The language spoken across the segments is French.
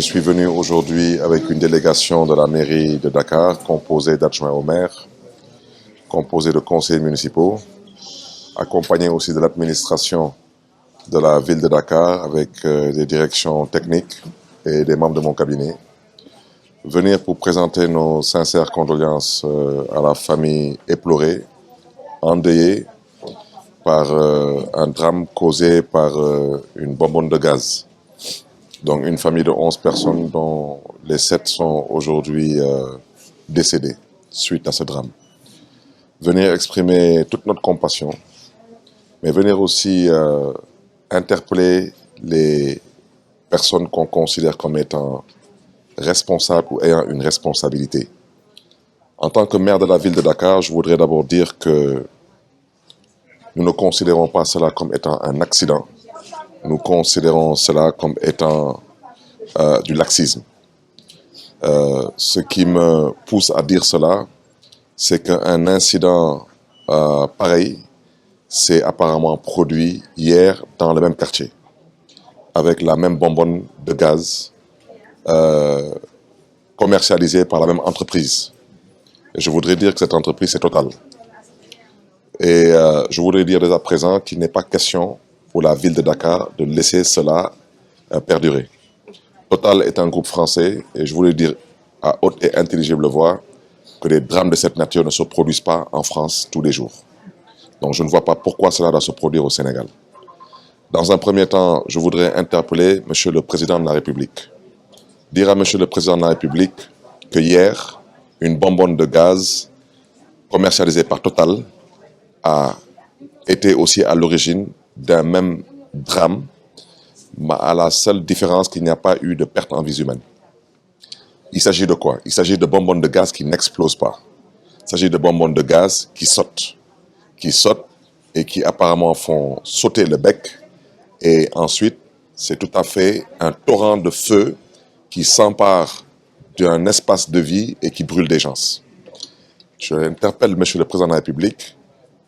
suis venu aujourd'hui avec une délégation de la mairie de Dakar, composée d'adjoints au maire, composée de conseillers municipaux, accompagné aussi de l'administration de la ville de Dakar avec des directions techniques et des membres de mon cabinet. Venir pour présenter nos sincères condoléances à la famille éplorée, endeuillée par un drame causé par une bonbonne de gaz. Donc une famille de 11 personnes dont les 7 sont aujourd'hui décédés suite à ce drame. Venir exprimer toute notre compassion, mais venir aussi interpeller les personnes qu'on considère comme étant responsables ou ayant une responsabilité. En tant que maire de la ville de Dakar, je voudrais d'abord dire que nous ne considérons pas cela comme étant un accident. Nous considérons cela comme étant du laxisme. Ce qui me pousse à dire cela, c'est qu'un incident pareil s'est apparemment produit hier dans le même quartier, avec la même bonbonne de gaz commercialisée par la même entreprise. Et je voudrais dire que cette entreprise, c'est Total. Et je voudrais dire dès à présent qu'il n'est pas question pour la ville de Dakar de laisser cela perdurer. Total est un groupe français et je voulais dire à haute et intelligible voix que des drames de cette nature ne se produisent pas en France tous les jours. Donc je ne vois pas pourquoi cela doit se produire au Sénégal. Dans un premier temps, je voudrais interpeller Monsieur le Président de la République. Dire à Monsieur le Président de la République que hier, une bonbonne de gaz commercialisée par Total a été aussi à l'origine d'un même drame, à la seule différence qu'il n'y a pas eu de perte en vie humaine. Il s'agit de quoi? Il s'agit de bonbonnes de gaz qui n'explosent pas. Il s'agit de bonbonnes de gaz qui sautent et qui apparemment font sauter le bec. Et ensuite, c'est tout à fait un torrent de feu qui s'empare d'un espace de vie et qui brûle des gens. Je interpelle Monsieur le Président de la République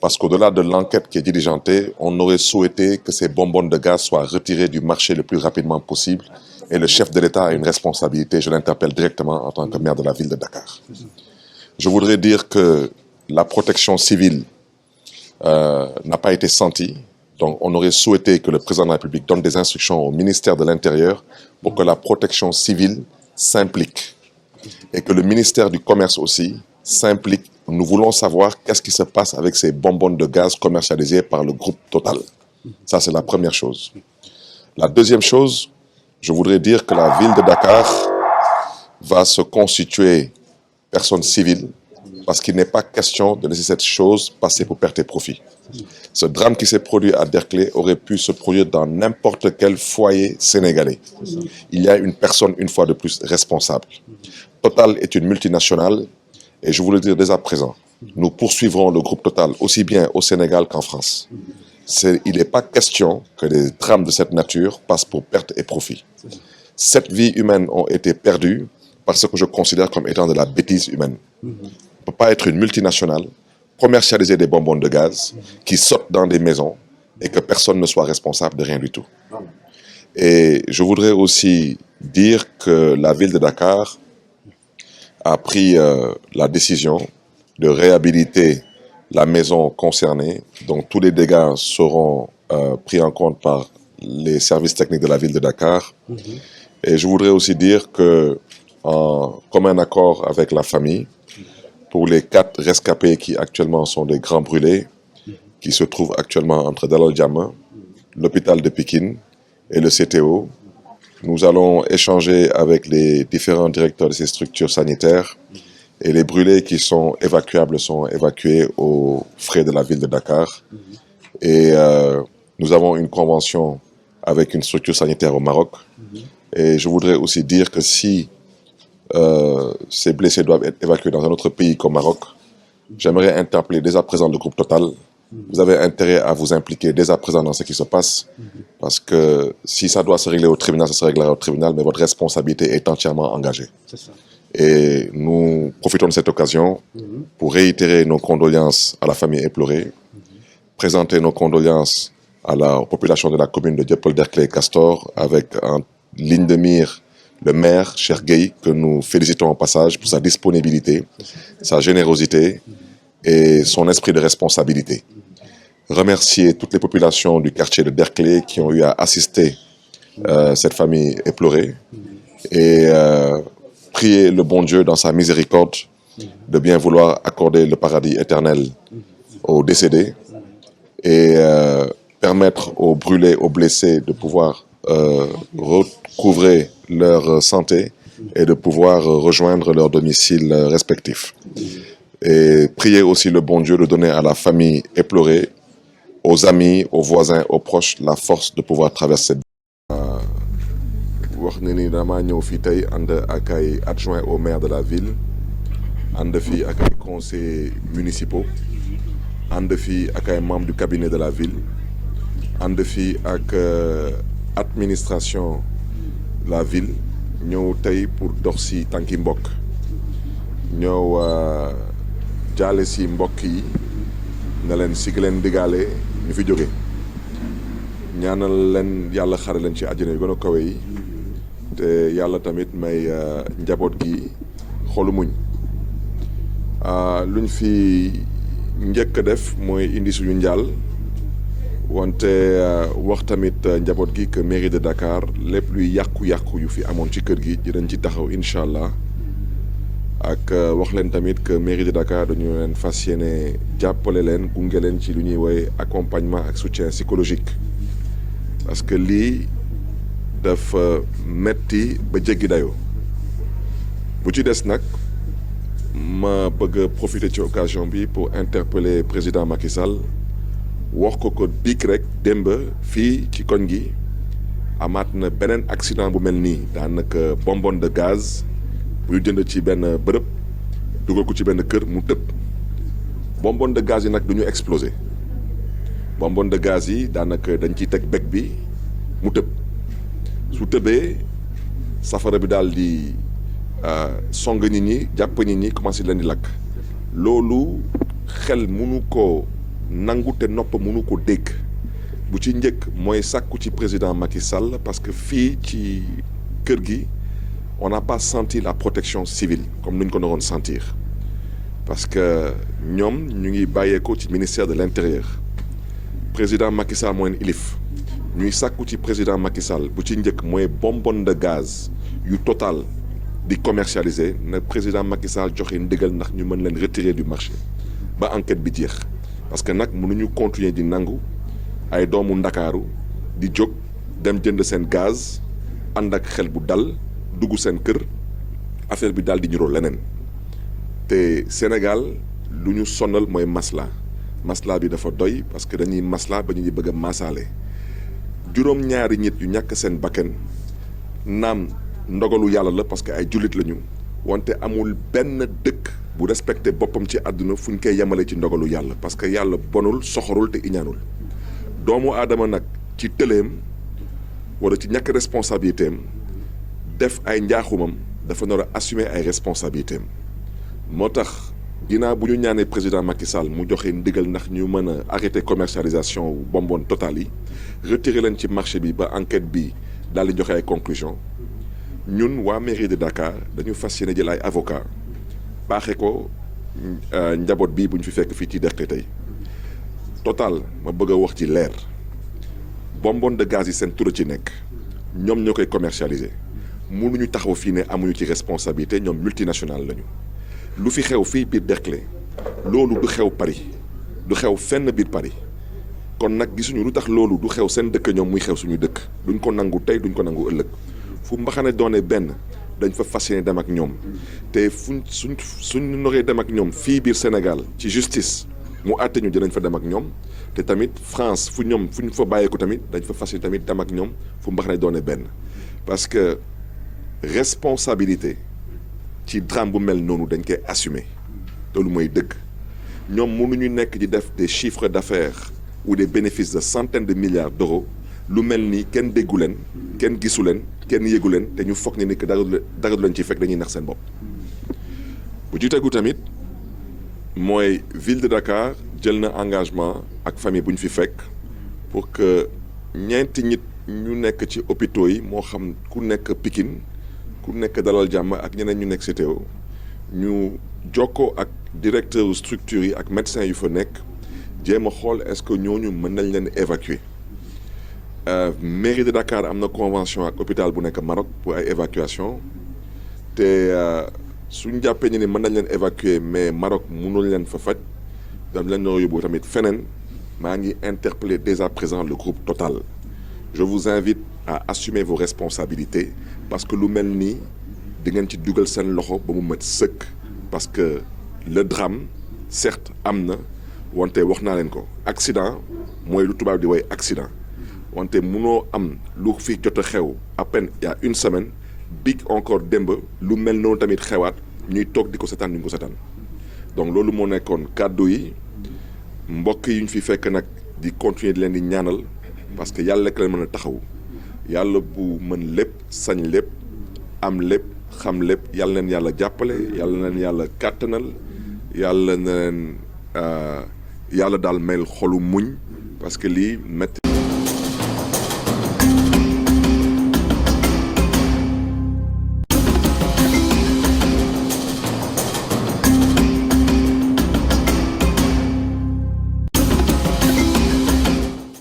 parce qu'au-delà de l'enquête qui est diligentée, on aurait souhaité que ces bonbonnes de gaz soient retirées du marché le plus rapidement possible. Et le chef de l'État a une responsabilité, je l'interpelle directement en tant que maire de la ville de Dakar. Je voudrais dire que la protection civile n'a pas été sentie. Donc on aurait souhaité que le président de la République donne des instructions au ministère de l'Intérieur pour que la protection civile s'implique. Et que le ministère du Commerce aussi s'implique. Nous voulons savoir qu'est-ce qui se passe avec ces bonbonnes de gaz commercialisées par le groupe Total. Ça, c'est la première chose. La deuxième chose, je voudrais dire que la ville de Dakar va se constituer personne civile parce qu'il n'est pas question de laisser cette chose passer pour perte et profit. Ce drame qui s'est produit à Derklé aurait pu se produire dans n'importe quel foyer sénégalais. Il y a une personne, une fois de plus, responsable. Total est une multinationale et je vous le dis dès à présent, nous poursuivrons le groupe Total aussi bien au Sénégal qu'en France. Il n'est pas question que des drames de cette nature passent pour perte et profit. 7 vies humaines ont été perdues par ce que je considère comme étant de la bêtise humaine. On ne peut pas être une multinationale, commercialiser des bonbonnes de gaz qui sautent dans des maisons et que personne ne soit responsable de rien du tout. Et je voudrais aussi dire que la ville de Dakar a pris la décision de réhabiliter la maison concernée, donc tous les dégâts seront pris en compte par les services techniques de la ville de Dakar. Et je voudrais aussi dire que, en commun accord avec la famille, pour les 4 rescapés qui actuellement sont des grands brûlés, qui se trouvent actuellement entre Dalal Jammeh, l'hôpital de Pikine et le CTO, nous allons échanger avec les différents directeurs de ces structures sanitaires et les brûlés qui sont évacuables sont évacués aux frais de la ville de Dakar. Et nous avons une convention avec une structure sanitaire au Maroc. Et je voudrais aussi dire que si ces blessés doivent être évacués dans un autre pays qu'au Maroc, j'aimerais interpeller dès à présent le groupe Total. Vous avez intérêt à vous impliquer dès à présent dans ce qui se passe, parce que si ça doit se régler au tribunal, ça se réglera au tribunal, mais votre responsabilité est entièrement engagée. Et nous profitons de cette occasion pour réitérer nos condoléances à la famille éplorée, présenter nos condoléances à la population de la commune de Dieuppeul-Derklé et Castor, avec en ligne de mire le maire, Cheikh Gueye, que nous félicitons au passage pour sa disponibilité, sa générosité et son esprit de responsabilité. Remercier toutes les populations du quartier de Derklé qui ont eu à assister cette famille éplorée et prier le bon Dieu dans sa miséricorde de bien vouloir accorder le paradis éternel aux décédés et permettre aux brûlés, aux blessés de pouvoir recouvrer leur santé et de pouvoir rejoindre leurs domiciles respectifs. Et prier aussi le bon Dieu de donner à la famille éplorée, aux amis, aux voisins, aux proches, la force de pouvoir traverser. wax ne ni dama ñëw fii tey ànd ak ay adjoint au maire de la ville ànd fii ak ay conseillers municipaux ànd fii ak ay membres du cabinet de la ville ànd fii ak administration la ville ñëw tey pour dox si tànki mbokk ñëw jaale si mbokk yi na leen si leen digaale ñu fi jóge ñaanal leen yàlla xare leen ci àjjana yu gën a kawe yi te yàlla tamit may njaboot gi xolu muñ luñ fi njëkk a def mooy indi suñu njaal wante wax tamit njaboot gi que mairie de Dakar lépp luy yàqu-yàqu yu fi amoon ci kër gi dinañ ci taxaw incha allah ak wax leen tamit que mairie de Dakar dañu leen fas yéene jàppale leen gunge leen ci lu ñuy woowee accompagnement ak soutien psychologique parce que lii dafa metti ba jéggi dayoo bu ci des nag ma bëgg a profiter ci occasion bi pour interpeller président Macky Sall wax ko biig rek démb fii ci koñ gi amaat na beneen accident bu mel nii daanaka bonbonne de gaz bu ñu jënd ci benn bërëb dugal ko ci benn kër mu tëb bonbonne de gaz yi nag du ñu explosé bonbonne de gaz yi daanaka dañ ciy teg bec bi mu tëb su tëbee safara bi daal di song nit ñi jàpp nit ñi commencé leen di lakk loolu xel mënu ko nangu te nopp mënu ko dégg bu ci njëkk mooy sàkku ci président Macky Sall parce que fii ci kër gi on n'a pas senti la protection civile comme ni ñu ko naroon sentir parce que ñoom ñu ngi bàyyeekoo ci ministère de l'intérieur président Macky Sall mooy ilif ñuy sàkku ci président Macky Sall bu ci njëkk mooy bonbonne de gaz yu Total di commercialiser na président Macky Sall joxe ndigal ndax ñu mën leen retirer du marché ba enquête bi jeex parce que nag mënuñu continuer di nangu ay doomu Ndakaaru di jóg dem jënd seen gaz ànd ak xel bu dal dugg seen kër affaire bi daal di ñuroo leneen te Sénégal lu ñu sonal mooy masla bi dafa doy parce que dañuy masla ba ñu bëgg a masaale juróom-ñaari nit yu ñàkk seen bakken naam ndogalu yàlla la parce que ay jullit lañu wante amul benn dëkk bu respecté boppam ci àdduna fu ñu koy yemale ci ndogalu yàlla parce que yàlla bonul soxorul te iñaanul doomu aadama nag ci tëleem wala ci ñàkk responsabilité am def ay njaaxumam dafa nar a assumer ay responsabilité am moo tax ginnaaw bu ñu ñaanee président Macky Sall mu joxe ndigal ndax ñu mën a arrêter commercialisation bonbonne Total yi retirer leen ci marché bi ba enquête bi daal di joxe ay conclusion ñun waa mairie de Dakar dañu fas yéene jël ay avocat baaxee ko njaboot bi bu ñu fi fekk fii ci Derklé tey Total ma bëgg a wax ci leer bonbonne de gaz yi seen tur ci nekk ñoom ñoo koy commercialiser mënuñu taxaw fii ne amuñu ci responsabilité ñoom multinationale lañu lu fi xew fii biir Derklé loolu du xew Paris du xew fenn biir Paris kon nag gisuñu lu tax loolu du xew seen dëkk ñoom muy xew suñu dëkk duñ ko nangu tey duñ ko nangu ëllëg fu mbaxane doone benn dañ fa fas yéene dem ak ñoom te suñ noree dem ak ñoom fii biir Sénégal ci justice mu àtte ñu dinañ fa dem ak ñoom te tamit France fu ñu fa bàyyeeku tamit dañ fa fas yéene tamit dem ak ñoom fu mbaxane doone benn parce que responsabilité ci drame bu mel noonu dañ koy assumer loolu mooy dëgg ñoom mënuñu nekk di def des chiffres d'affaires ou des bénéfices de centaines de milliards d'euros lu mel ni kenn déggu leen kenn gisu leen kenn yëgu leen te ñu foog ni que dara du leen ci fekk dañuy nax seen bopp. bu ci tegu tamit mooy ville de Dakar jël na engagement ak famille bu ñu fi fekk pour que ñeenti nit ñu nekk ci hôpitaux yi moo xam ku nekk Pikine ku nekk dalal jàmm ak ñeneen ñu nekk CTO ñu jokkoo ak directeur structure yi ak médecin yu fa nekk jéem a xool est-ce que ñooñu mën nañ leen évacuer mairie de Dakar am na convention ak hôpital bu nekk Maroc pour ay évacuation te suñ jàppee ñu ne mën nañ leen évacuer mais Maroc mënul leen fa faj dam leen noo yóbbu tamit feneen maa ngi interpeller dès à présent le groupe Total. Je vous invite à assumer vos responsabilités parce que lu mel nii di ngeen ci dugal seen loxo ba mu mat sëkk parce que le drame certes am na wante wax naa leen ko accident mooy lu tubaab di woy accident wante munoo am lu fi jot a xew à peine il y a une semaine big encore démb lu mel noonu tamit xewaat ñuy toog di ko setaan duñ ko setaan donc loolu moo nekkoon kàddu yi mbokk yi ñu fi fekk nag di continuer di leen di ñaanal parce que yàlla rek leen mën a taxaw yàlla bu mën lépp sañ lépp am lépp xam lépp yàlla leen yàlla jàppale yàlla leen yàlla kàttanal yàlla na leen yàlla daal mel xolu muñ parce que lii métti